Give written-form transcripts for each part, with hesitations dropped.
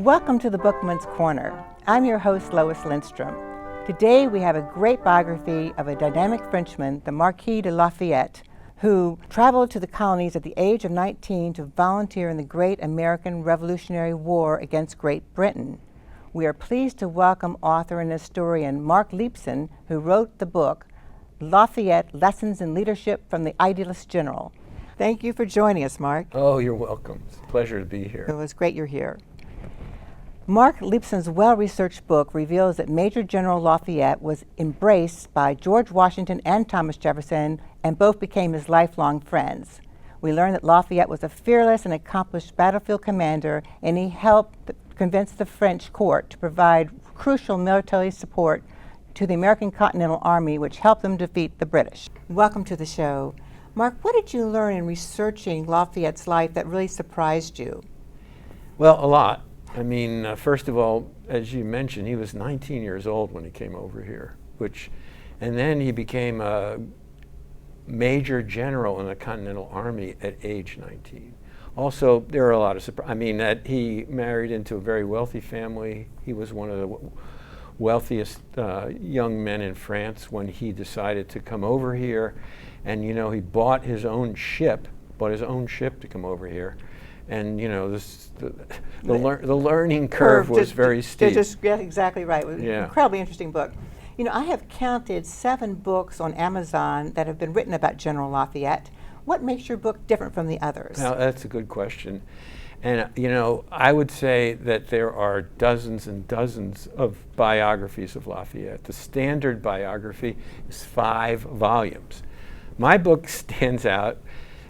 Welcome to the Bookman's Corner. I'm your host, Lois Lindstrom. Today we have a great biography of a dynamic Frenchman, the Marquis de Lafayette, who traveled to the colonies at the age of 19 to volunteer in the Great American Revolutionary War against Great Britain. We are pleased to welcome author and historian Marc Leepson, who wrote the book, Lafayette, Lessons in Leadership from the Idealist General. Thank you for joining us, Marc. Oh, you're welcome. It's a pleasure to be here. It was great you're here. Marc Leepson's well-researched book reveals that Major General Lafayette was embraced by George Washington and Thomas Jefferson, and both became his lifelong friends. We learn that Lafayette was a fearless and accomplished battlefield commander, and he helped convince the French court to provide crucial military support to the American Continental Army, which helped them defeat the British. Welcome to the show. Marc, what did you learn in researching Lafayette's life that really surprised you? Well, a lot. I mean, first of all, as you mentioned, he was 19 years old when he came over here, and then he became a major general in the Continental Army at age 19. Also, there are a lot of that he married into a very wealthy family. He was one of the wealthiest young men in France when he decided to come over here, and he bought his own ship to come over here. And the learning curve was very steep. Yeah, exactly right. It was an incredibly interesting book. I have counted 7 books on Amazon that have been written about General Lafayette. What makes your book different from the others? Now, that's a good question. And I would say that there are dozens and dozens of biographies of Lafayette. The standard biography is 5 volumes. My book stands out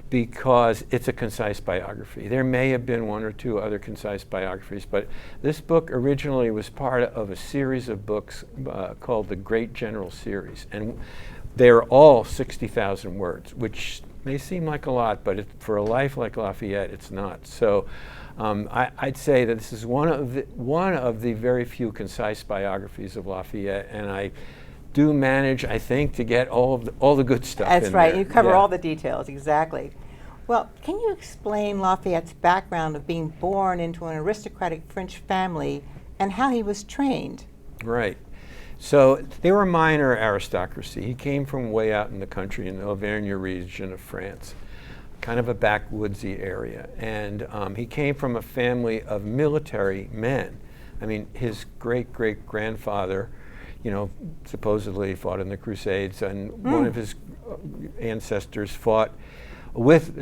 because it's a concise biography. There may have been 1 or 2 other concise biographies, but this book originally was part of a series of books called the Great General Series. And they're all 60,000 words, which may seem like a lot, but for a life like Lafayette, it's not. So I'd say that this is one of the very few concise biographies of Lafayette, and I do manage, I think, to get all the good stuff in there. That's right. You cover all the details, exactly. Well, can you explain Lafayette's background of being born into an aristocratic French family and how he was trained? Right. So they were a minor aristocracy. He came from way out in the country in the Auvergne region of France, kind of a backwoodsy area. And he came from a family of military men. I mean, his great-great-grandfather supposedly fought in the Crusades, and one of his ancestors fought with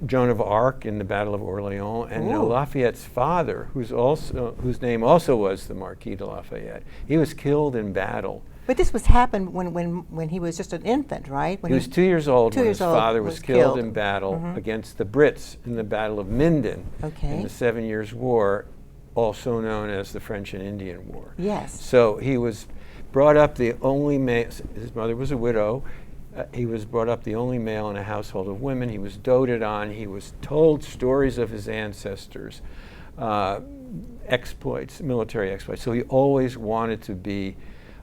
Joan of Arc in the Battle of Orleans, and Lafayette's father, whose name also was the Marquis de Lafayette, he was killed in battle. But this happened when he was just an infant, right? He was 2 years old when his father was killed in battle against the Brits in the Battle of Minden in the 7 Years' War, also known as the French and Indian War. Yes. So he was brought up the only male. His mother was a widow. He was brought up the only male in a household of women. He was doted on. He was told stories of his ancestors, exploits, military exploits. So he always wanted to be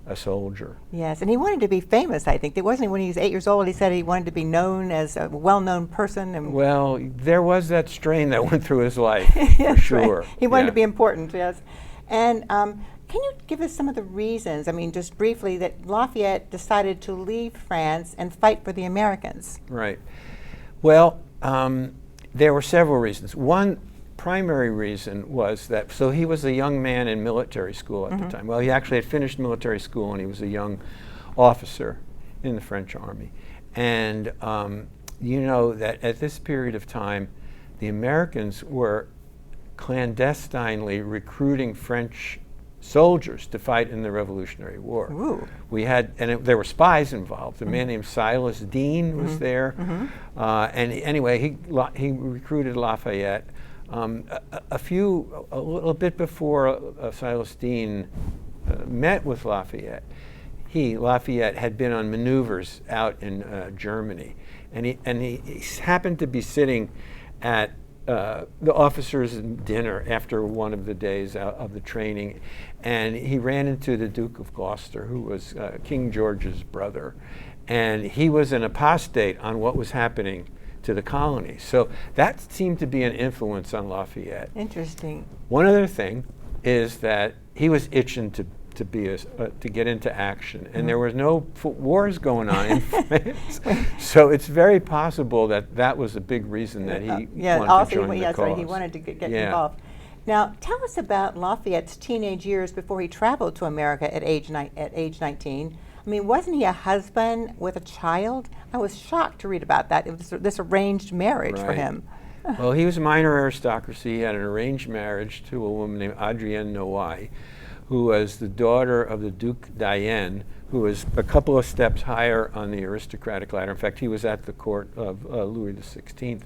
a soldier. Yes, and he wanted to be famous, I think. It wasn't when he was 8 years old, he said he wanted to be known as a well-known person. And well, there was that strain that went through his life, for sure. Right. He wanted to be important, yes. And can you give us some of the reasons, just briefly, that Lafayette decided to leave France and fight for the Americans? Right. Well, there were several reasons. One primary reason was that, so he was a young man in military school at the time. Well, he actually had finished military school, and he was a young officer in the French army. And that at this period of time, the Americans were clandestinely recruiting French soldiers to fight in the Revolutionary War. Ooh. There were spies involved. A man named Silas Deane was there, and anyway, he recruited Lafayette. A little bit before Silas Deane met with Lafayette, Lafayette had been on maneuvers out in Germany, and he happened to be sitting at the officers' dinner after one of the days of the training, and he ran into the Duke of Gloucester, who was King George's brother, and he was an apostate on what was happening to the colonies. So that seemed to be an influence on Lafayette. Interesting. One other thing is that he was itching to get into action, and there was no wars going on in France. So it's very possible that that was a big reason that he wanted to join the cause. He wanted to get involved. Now, tell us about Lafayette's teenage years before he traveled to America at age 19. I mean, wasn't he a husband with a child? I was shocked to read about that. It was this arranged marriage for him. Well, he was a minor aristocracy. He had an arranged marriage to a woman named Adrienne Noailles, who was the daughter of the Duke d'Ayen, who was a couple of steps higher on the aristocratic ladder. In fact, he was at the court of Louis XVI.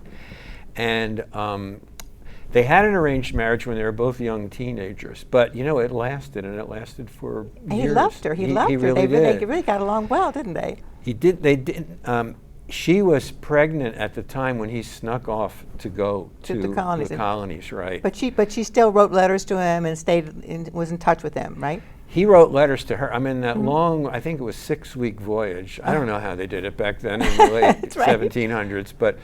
And they had an arranged marriage when they were both young teenagers, but it lasted, and it lasted for years. He loved her. He loved her. Really they really got along well, didn't they? He did. They did. She was pregnant at the time when he snuck off to go to the colonies, right? But she still wrote letters to him and was in touch with him, right? He wrote letters to her. I mean, that long, I think it was 6-week voyage. I don't know how they did it back then in the late 1700s, but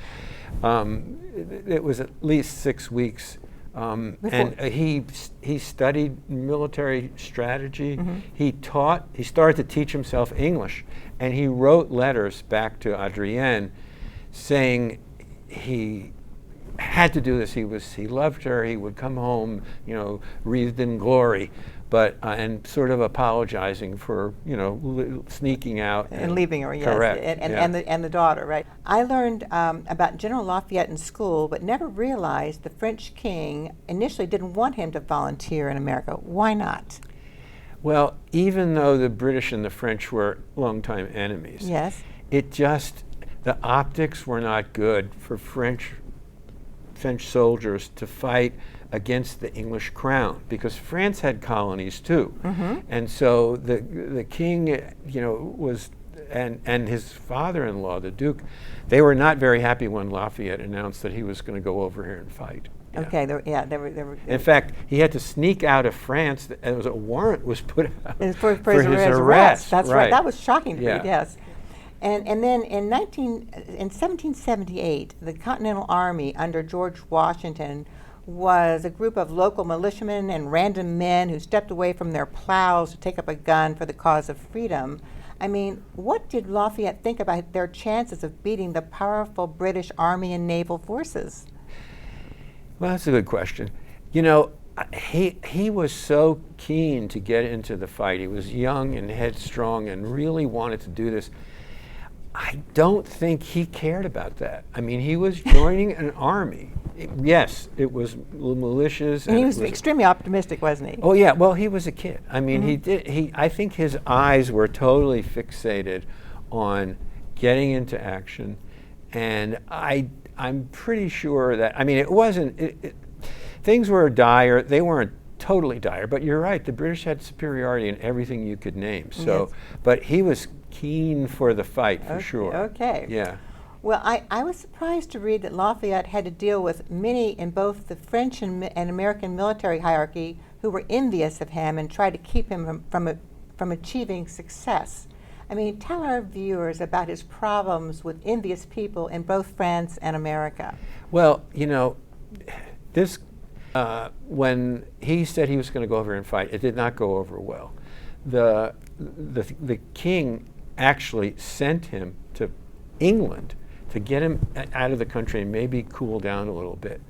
it was at least 6 weeks. And he studied military strategy. He started to teach himself English, and he wrote letters back to Adrienne saying he had to do this. He loved her. He would come home, wreathed in glory, but and sort of apologizing for sneaking out and leaving her. Yes, correct. And the daughter, right? I learned about General Lafayette in school, but never realized the French king initially didn't want him to volunteer in America. Why not? Well, even though the British and the French were longtime enemies, yes, the optics were not good for French soldiers to fight against the English crown, because France had colonies too, and so the king, was and his father-in-law, the Duke, they were not very happy when Lafayette announced that he was going to go over here and fight. Yeah. Okay. They were. In fact, he had to sneak out of France, and a warrant was put out for his arrest. That's right. That was shocking to read. Yes. And then in 1778, the Continental Army under George Washington was a group of local militiamen and random men who stepped away from their plows to take up a gun for the cause of freedom. I mean, what did Lafayette think about their chances of beating the powerful British Army and naval forces? Well, that's a good question. He was so keen to get into the fight. He was young and headstrong and really wanted to do this. I don't think he cared about that. I mean, he was joining an army. Yes, it was militias. And he was extremely optimistic, wasn't he? Oh yeah, well, he was a kid. I mean, I think his eyes were totally fixated on getting into action, and I'm pretty sure that, I mean, it wasn't, things were dire. They weren't totally dire, but you're right, the British had superiority in everything you could name. So, yes. But he was keen for the fight, for sure. Okay. Yeah. Well, I was surprised to read that Lafayette had to deal with many in both the French and American military hierarchy who were envious of him and tried to keep him from achieving success. I mean, tell our viewers about his problems with envious people in both France and America. Well, this when he said he was going to go over and fight, it did not go over well. The king actually sent him to England to get him out of the country and maybe cool down a little bit,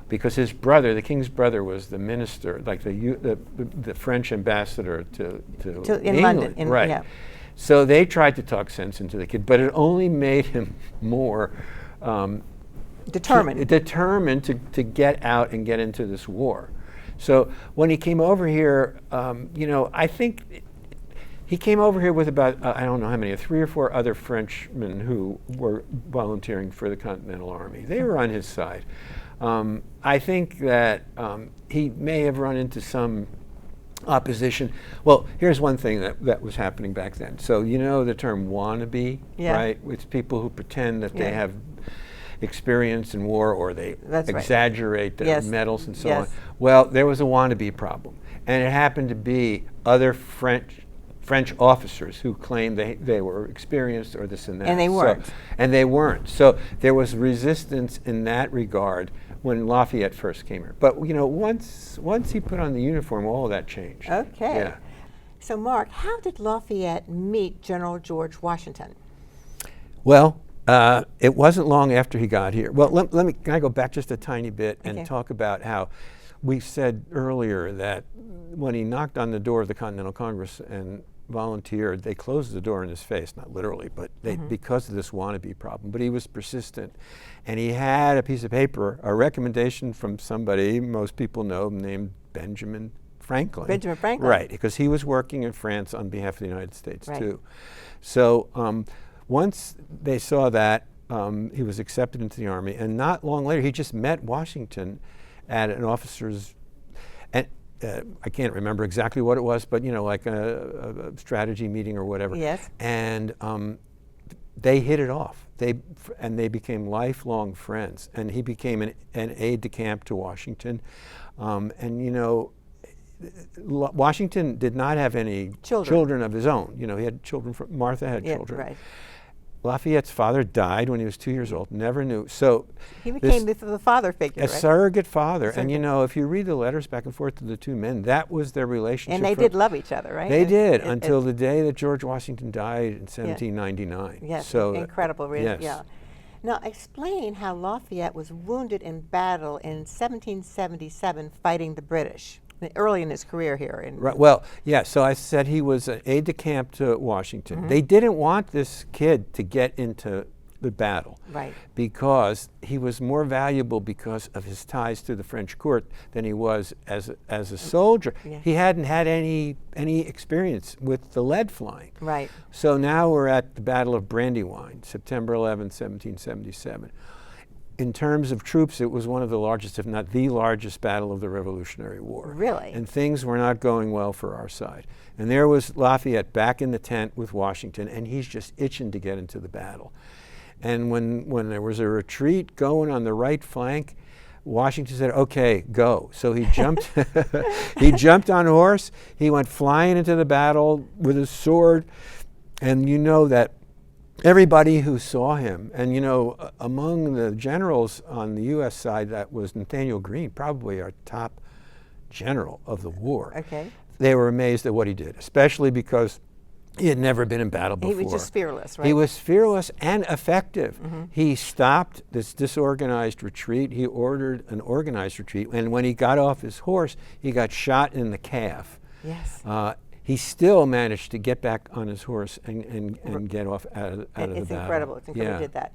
because his brother, the king's brother, was the minister, like the French ambassador to in England. London, right? Yeah. So they tried to talk sense into the kid, but it only made him more determined to get out and get into this war. So when he came over here, I think he came over here with about, I don't know how many, 3 or 4 other Frenchmen who were volunteering for the Continental Army. They were on his side. I think that he may have run into some opposition. Well, here's one thing that was happening back then. So the term wannabe, right? It's people who pretend that they have experience in war, or they exaggerate their medals and so on. Well, there was a wannabe problem. And it happened to be other French officers who claimed they were experienced or this and that. And they weren't. And they weren't. So there was resistance in that regard when Lafayette first came here. But once he put on the uniform, all of that changed. Okay. Yeah. So Mark, how did Lafayette meet General George Washington? Well, it wasn't long after he got here. Well, can I go back just a tiny bit and talk about how we said earlier that when he knocked on the door of the Continental Congress and volunteered, they closed the door in his face, not literally, but because of this wannabe problem. But he was persistent. And he had a piece of paper, a recommendation from somebody most people know named Benjamin Franklin. Benjamin Franklin. Right, because he was working in France on behalf of the United States too. So once they saw that, he was accepted into the Army, and not long later he just met Washington at an officer's, and I can't remember exactly what it was, but like a strategy meeting or whatever. Yes. And they hit it off. They became lifelong friends, and he became an aide de camp to Washington. Washington did not have any children of his own. He had children Martha had children. Right. Lafayette's father died when he was 2 years old, never knew. So he became the father figure, right? Surrogate father. And if you read the letters back and forth to the two men, that was their relationship. And they did love each other, right? They did, until the day that George Washington died in 1799. Yes, so incredible, really. Yes. Yeah. Now explain how Lafayette was wounded in battle in 1777 fighting the British. Early in his career here. Right. Well, yeah, so I said he was an aide-de-camp to Washington. They didn't want this kid to get into the battle. Right. Because he was more valuable because of his ties to the French court than he was as a soldier. Yeah. He hadn't had any experience with the lead flying. Right. So now we're at the Battle of Brandywine, September 11, 1777. In terms of troops, it was one of the largest, if not the largest, battle of the Revolutionary War. Really? And things were not going well for our side. And there was Lafayette back in the tent with Washington, and he's just itching to get into the battle. And when there was a retreat going on the right flank, Washington said, "Okay, go." So he jumped. He jumped on a horse. He went flying into the battle with his sword, and that. Everybody who saw him, and among the generals on the U.S. side, that was Nathaniel Greene, probably our top general of the war. Okay. They were amazed at what he did, especially because he had never been in battle before. He was just fearless, right? He was fearless and effective. He stopped this disorganized retreat. He ordered an organized retreat, and when he got off his horse, he got shot in the calf. Yes. He still managed to get back on his horse and get off out of the battle. It's incredible. It's incredible he did that.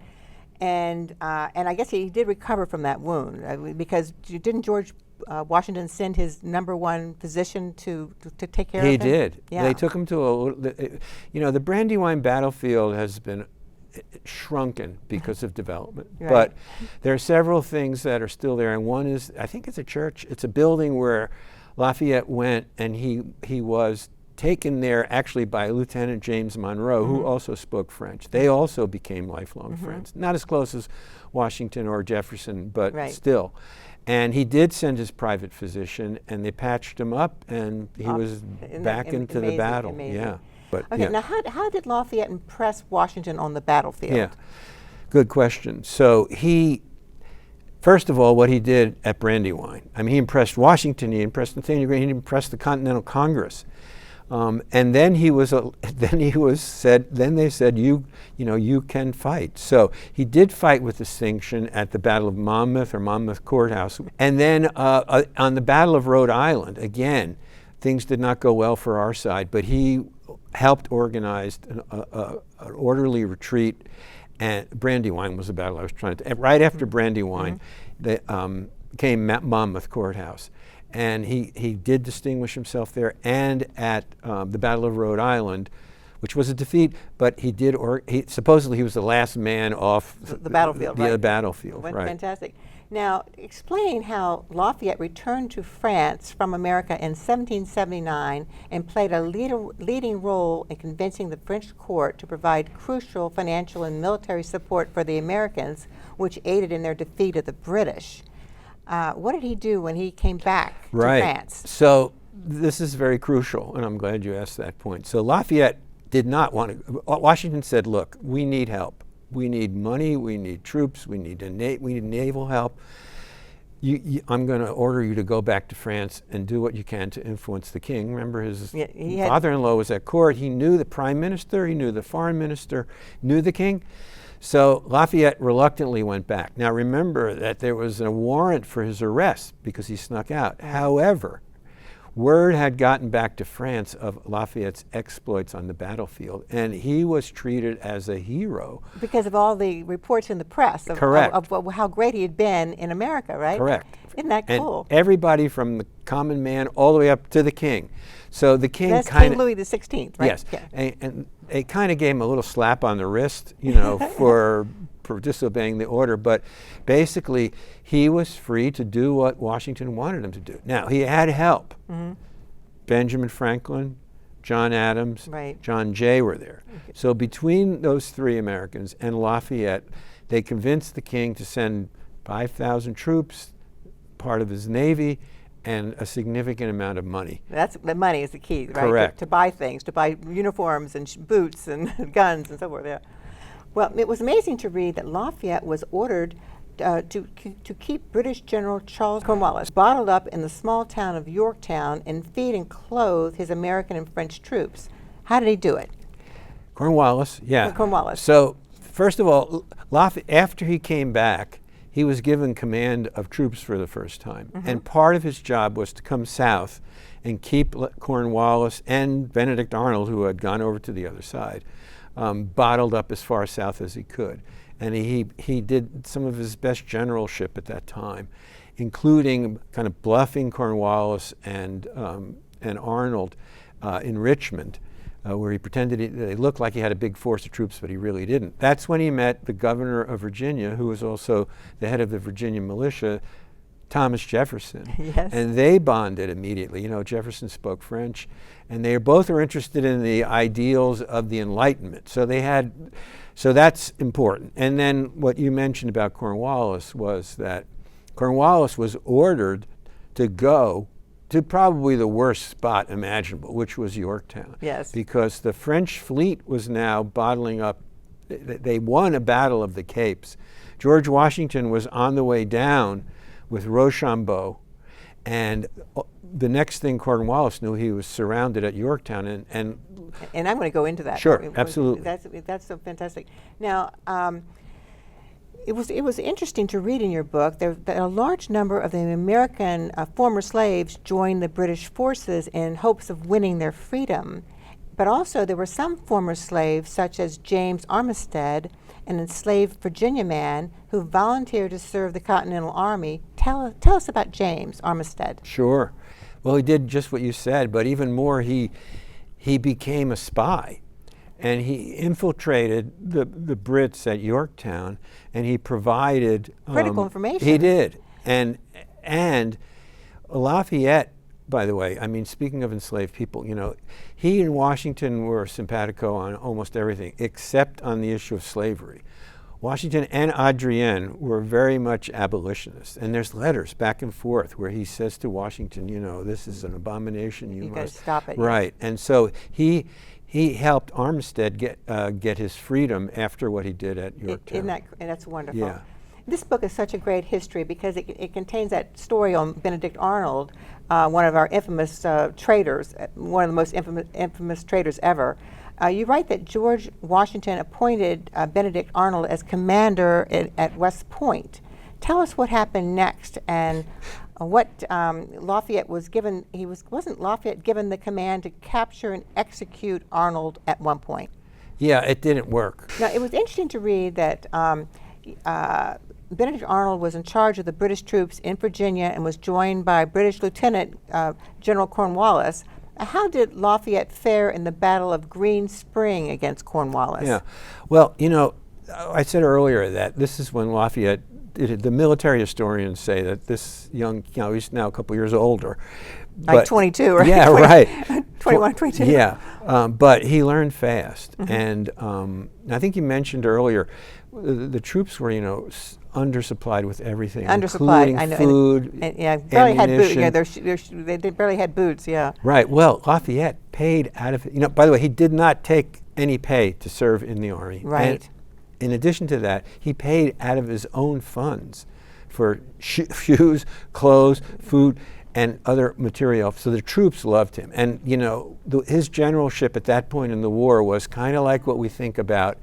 And I guess he did recover from that wound because didn't George Washington send his #1 physician to take care of him? He did. Yeah. They took him to the Brandywine battlefield has been shrunken because of development. Right. But there are several things that are still there, and one is, I think it's a church. It's a building where Lafayette went, and he was taken there actually by Lieutenant James Monroe, who also spoke French. They also became lifelong friends. Not as close as Washington or Jefferson, but still. And he did send his private physician, and they patched him up, and he was back into the battle. Amazing. Yeah. But, okay, now how did Lafayette impress Washington on the battlefield? Yeah, good question. So first of all, what he did at Brandywine, he impressed Washington, he impressed Nathaniel Greene, he impressed the Continental Congress. And then they said, you can fight. So he did fight with distinction at the Battle of Monmouth or Monmouth Courthouse. And then on the Battle of Rhode Island, again, things did not go well for our side, but he helped organize an orderly retreat. And Brandywine was the battle I was trying to. Right after Brandywine, came Monmouth Courthouse. And he did distinguish himself there, and at the Battle of Rhode Island, which was a defeat, but supposedly he was the last man off the battlefield. The battlefield, right. Fantastic. Now, explain how Lafayette returned to France from America in 1779 and played a leading role in convincing the French court to provide crucial financial and military support for the Americans, which aided in their defeat of the British. What did he do when he came back to France? So this is very crucial, and I'm glad you asked that point. So Lafayette did not want to. Washington said, "Look, we need help. We need money. We need troops. We need naval help. I'm going to order you to go back to France and do what you can to influence the king." Remember, his father-in-law was at court. He knew the prime minister. He knew the foreign minister. Knew the king. So Lafayette reluctantly went back. Now remember that there was a warrant for his arrest because he snuck out. However, word had gotten back to France of Lafayette's exploits on the battlefield, and he was treated as a hero. Because of all the reports in the press of, Correct. of how great he had been in America, right? Correct. Isn't that cool? And everybody from the common man all the way up to the king. So the king That's kind King Louis the 16th, right? Yes, Yeah. and they kind of gave him a little slap on the wrist, for disobeying the order. But basically, he was free to do what Washington wanted him to do. Now, he had help. Mm-hmm. Benjamin Franklin, John Adams, Right. John Jay were there. Okay. So between those three Americans and Lafayette, they convinced the king to send 5,000 troops, part of his navy, and a significant amount of money. That's the money is the key, right? Correct. To buy things, to buy uniforms and boots and guns and so forth. Yeah. Well, it was amazing to read that Lafayette was ordered to keep British General Charles Cornwallis bottled up in the small town of Yorktown and feed and clothe his American and French troops. How did he do it? Cornwallis, yeah. Cornwallis. So first of all, after he came back, he was given command of troops for the first time. Mm-hmm. And part of his job was to come south and keep Cornwallis and Benedict Arnold, who had gone over to the other side, bottled up as far south as he could. And he did some of his best generalship at that time, including kind of bluffing Cornwallis and Arnold in Richmond, where he pretended they looked like he had a big force of troops, but he really didn't. That's when he met the governor of Virginia, who was also the head of the Virginia militia, Thomas Jefferson. Yes. And they bonded immediately. Jefferson spoke French, and they both were interested in the ideals of the Enlightenment. So that's important. And then what you mentioned about Cornwallis was that Cornwallis was ordered to go to probably the worst spot imaginable, which was Yorktown. Yes. Because the French fleet was now bottling up. They won a battle of the Capes. George Washington was on the way down with Rochambeau, and the next thing Cornwallis knew, he was surrounded at Yorktown. And I'm going to go into that. Sure, absolutely. That's so fantastic. Now, it was interesting to read in your book that a large number of the American former slaves joined the British forces in hopes of winning their freedom. But also there were some former slaves, such as James Armistead, an enslaved Virginia man who volunteered to serve the Continental Army. Tell us about James Armistead. Sure. Well, he did just what you said, but even more, he became a spy. And he infiltrated the Brits at Yorktown, and he provided critical information. He did. And Lafayette, by the way, speaking of enslaved people, he and Washington were simpatico on almost everything, except on the issue of slavery. Washington and Adrienne were very much abolitionists, and there's letters back and forth where he says to Washington, this is an abomination. You must gotta stop it. Right, and so he helped Armistead get his freedom after what he did at Yorktown. That's wonderful. Yeah. This book is such a great history because it contains that story on Benedict Arnold, one of our infamous traitors, one of the most infamous traitors ever. You write that George Washington appointed Benedict Arnold as commander at West Point. Tell us what happened next and what Lafayette was given. Wasn't Lafayette given the command to capture and execute Arnold at one point? Yeah, it didn't work. Now, it was interesting to read that Benedict Arnold was in charge of the British troops in Virginia and was joined by British Lieutenant General Cornwallis. How did Lafayette fare in the Battle of Green Spring against Cornwallis? Yeah, well, I said earlier that this is when Lafayette did it. The military historians say that this young, he's now a couple years older. Like 22, right? Yeah, 20, right. 21, 22. Yeah, but he learned fast. Mm-hmm. And I think you mentioned earlier, the troops were, undersupplied with everything, Undersupplied, including I know, food, and yeah, barely had boots. ammunition. Yeah, they barely had boots. Yeah. Right. Well, Lafayette paid out of, by the way, he did not take any pay to serve in the army. Right. And in addition to that, he paid out of his own funds for shoes, clothes, food, and other material. So the troops loved him. And, his generalship at that point in the war was kind of like what we think about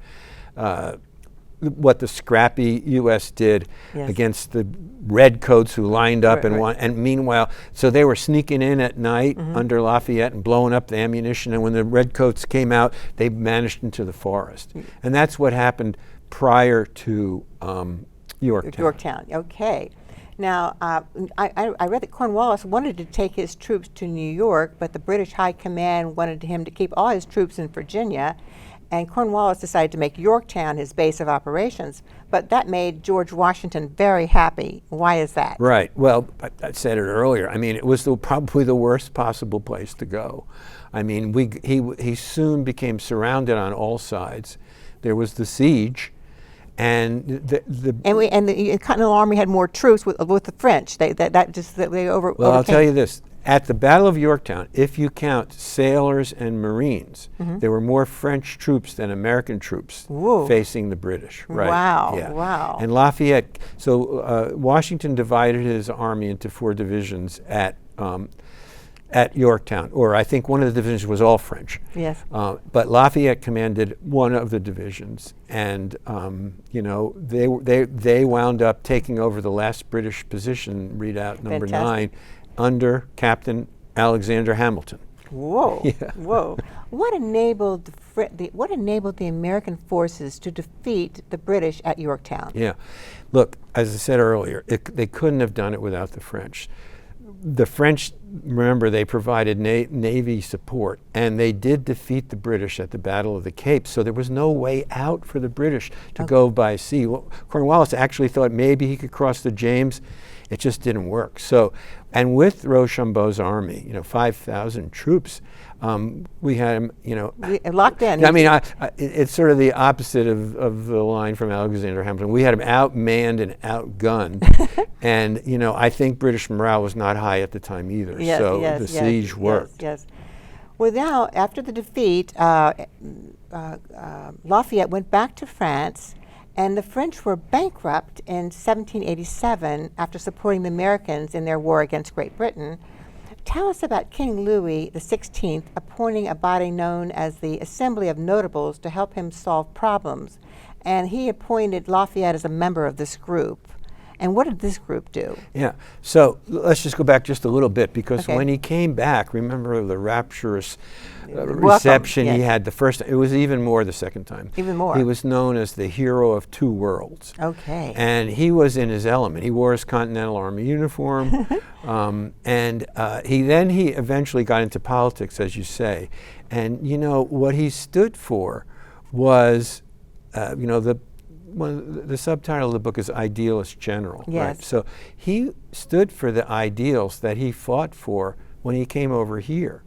what the scrappy U.S. did against the redcoats who lined up and won. And meanwhile, so they were sneaking in at night under Lafayette and blowing up the ammunition. And when the redcoats came out, they vanished into the forest. And that's what happened prior to Yorktown. Yorktown. Okay. Now, I read that Cornwallis wanted to take his troops to New York, but the British High Command wanted him to keep all his troops in Virginia. And Cornwallis decided to make Yorktown his base of operations. But that made George Washington very happy. Why is that? Right. Well, I said it earlier. I mean, it was probably the worst possible place to go. I mean, he soon became surrounded on all sides. There was the siege, and the Continental Army had more troops with the French. Well, I'll tell you this. At the Battle of Yorktown, if you count sailors and Marines, there were more French troops than American troops facing the British. Right? Wow, yeah. wow. And Lafayette, so Washington divided his army into 4 divisions at Yorktown, or I think one of the divisions was all French. Yes. But Lafayette commanded one of the divisions, and they wound up taking over the last British position, readout number 9, under Captain Alexander Hamilton. Whoa! Yeah. Whoa! What enabled the American forces to defeat the British at Yorktown? Yeah, look, as I said earlier, they couldn't have done it without the French. The French, remember, they provided Navy support, and they did defeat the British at the Battle of the Cape, so there was no way out for the British to go by sea. Well, Cornwallis actually thought maybe he could cross the James. It just didn't work. So, and with Rochambeau's army, 5,000 troops, we had him, locked in. I mean, it's sort of the opposite of the line from Alexander Hamilton. We had him outmanned and outgunned, and I think British morale was not high at the time either. The siege worked. Yes. Well, now after the defeat, Lafayette went back to France. And the French were bankrupt in 1787 after supporting the Americans in their war against Great Britain. Tell us about King Louis XVI appointing a body known as the Assembly of Notables to help him solve problems. And he appointed Lafayette as a member of this group. And what did this group do? Yeah, so let's just go back just a little bit, because when he came back, remember the rapturous reception he had the first time. It was even more the second time. Even more. He was known as the hero of 2 worlds. Okay. And he was in his element. He wore his Continental Army uniform, and he eventually got into politics, as you say. And what he stood for was, the subtitle of the book is Idealist General. Yes. Right? So he stood for the ideals that he fought for when he came over here.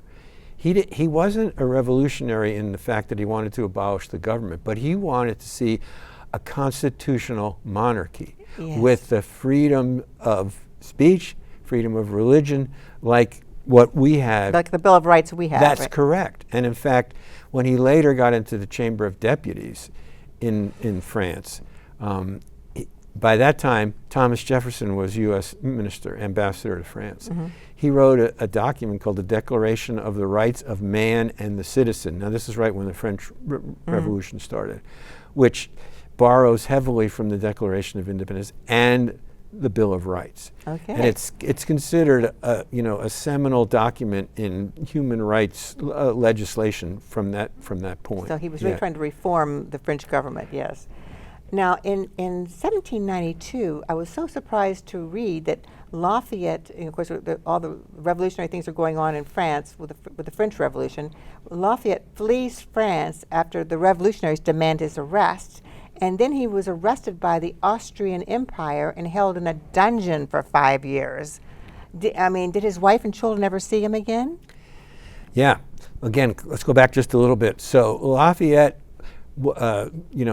He wasn't a revolutionary in the fact that he wanted to abolish the government, but he wanted to see a constitutional monarchy with the freedom of speech, freedom of religion, like what we have. Like the Bill of Rights we have. That's correct. And in fact, when he later got into the Chamber of Deputies in France, by that time, Thomas Jefferson was U.S. ambassador to France. He wrote a document called the Declaration of the Rights of Man and the Citizen. Now, this is right when the French Revolution started, which borrows heavily from the Declaration of Independence and the Bill of Rights. Okay. And it's considered a seminal document in human rights legislation from that point. So he was really trying to reform the French government. Yes. Now, in 1792, I was so surprised to read that Lafayette, and of course, all the revolutionary things are going on in France with the French Revolution. Lafayette flees France after the revolutionaries demand his arrest, and then he was arrested by the Austrian Empire and held in a dungeon for 5 years. Did his wife and children ever see him again? Yeah. Again, let's go back just a little bit. So Lafayette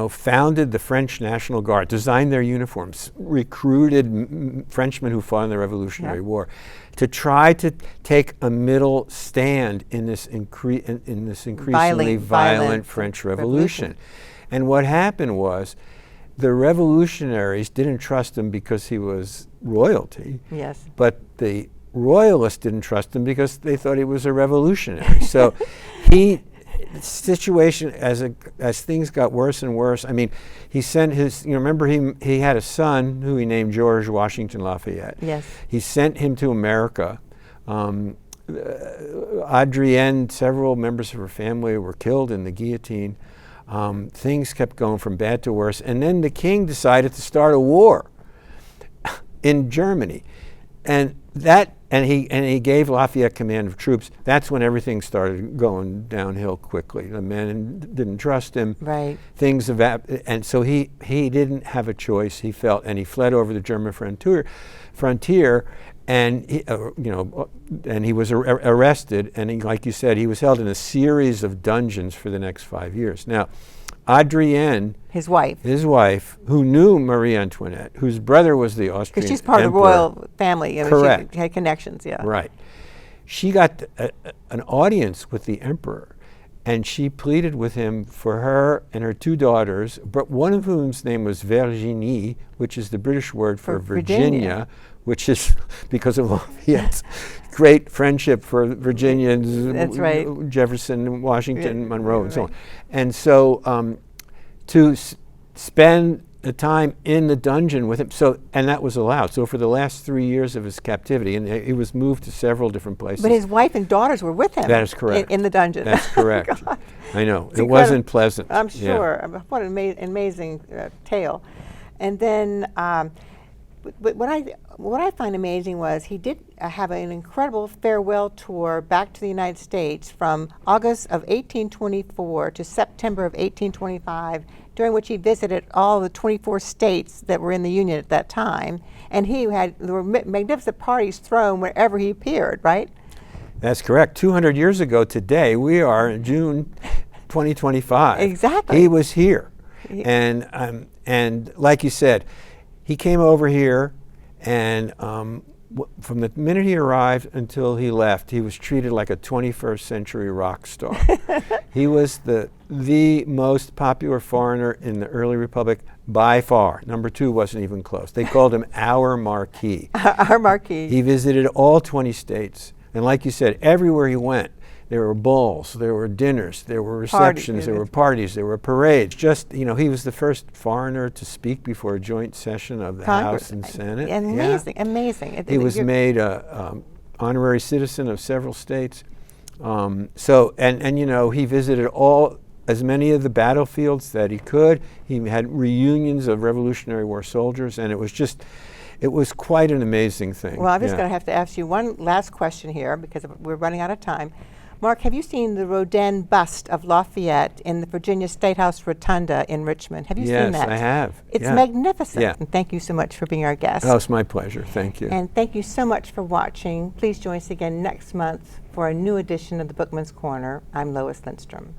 founded the French National Guard, designed their uniforms, recruited Frenchmen who fought in the Revolutionary War, to try to take a middle stand in this increasingly violent French Revolution. And what happened was, the revolutionaries didn't trust him because he was royalty. Yes. But the royalists didn't trust him because they thought he was a revolutionary. So the situation, as things got worse and worse, I mean, he sent his, remember he had a son who he named George Washington Lafayette. Yes. He sent him to America. Adrienne, several members of her family were killed in the guillotine. Things kept going from bad to worse. And then the king decided to start a war in Germany. And he gave Lafayette command of troops. That's when everything started going downhill quickly. The men didn't trust him. Right. And so he didn't have a choice. He felt, and he fled over the German frontier, and he was arrested. And like you said, he was held in a series of dungeons for the next 5 years. Now, Adrienne, his wife, who knew Marie Antoinette, whose brother was the Austrian because she's part emperor, of the royal family. Correct. She had connections, yeah. Right. She got an audience with the emperor, and she pleaded with him for her and her 2 daughters, but one of whom's name was Virginie, which is the British word for Virginia, which is because of Lafayette's great friendship for Virginians. That's right. Jefferson, Washington, Monroe, and so on. And so to spend the time in the dungeon with him, and that was allowed. So for the last 3 years of his captivity, and he was moved to several different places. But his wife and daughters were with him. That is correct. In the dungeon. That's correct. God. I know. It's it wasn't pleasant. I'm sure. Yeah. What an amazing tale. And then what I find amazing was he did have an incredible farewell tour back to the United States from August of 1824 to September of 1825, during which he visited all the 24 states that were in the Union at that time. And there were magnificent parties thrown wherever he appeared, right? That's correct. 200 years ago today, we are in June 2025. Exactly. He was here. And like you said, he came over here, and from the minute he arrived until he left, he was treated like a 21st century rock star. He was the most popular foreigner in the early republic by far. Number 2 wasn't even close. They called him our Marquis. Our Marquis. He visited all 20 states. And like you said, everywhere he went, there were balls, there were dinners, there were receptions, there were parties, there were parades. He was the first foreigner to speak before a joint session of the House and Senate. Amazing, amazing. He was made an honorary citizen of several states. He visited as many of the battlefields that he could. He had reunions of Revolutionary War soldiers, and it was quite an amazing thing. Well, I'm just going to have to ask you one last question here because we're running out of time. Mark, have you seen the Rodin bust of Lafayette in the Virginia State House Rotunda in Richmond? Have you seen that? Yes, I have. It's magnificent. Yeah. And thank you so much for being our guest. Oh, it's my pleasure. Thank you. And thank you so much for watching. Please join us again next month for a new edition of the Bookman's Corner. I'm Lois Lindstrom.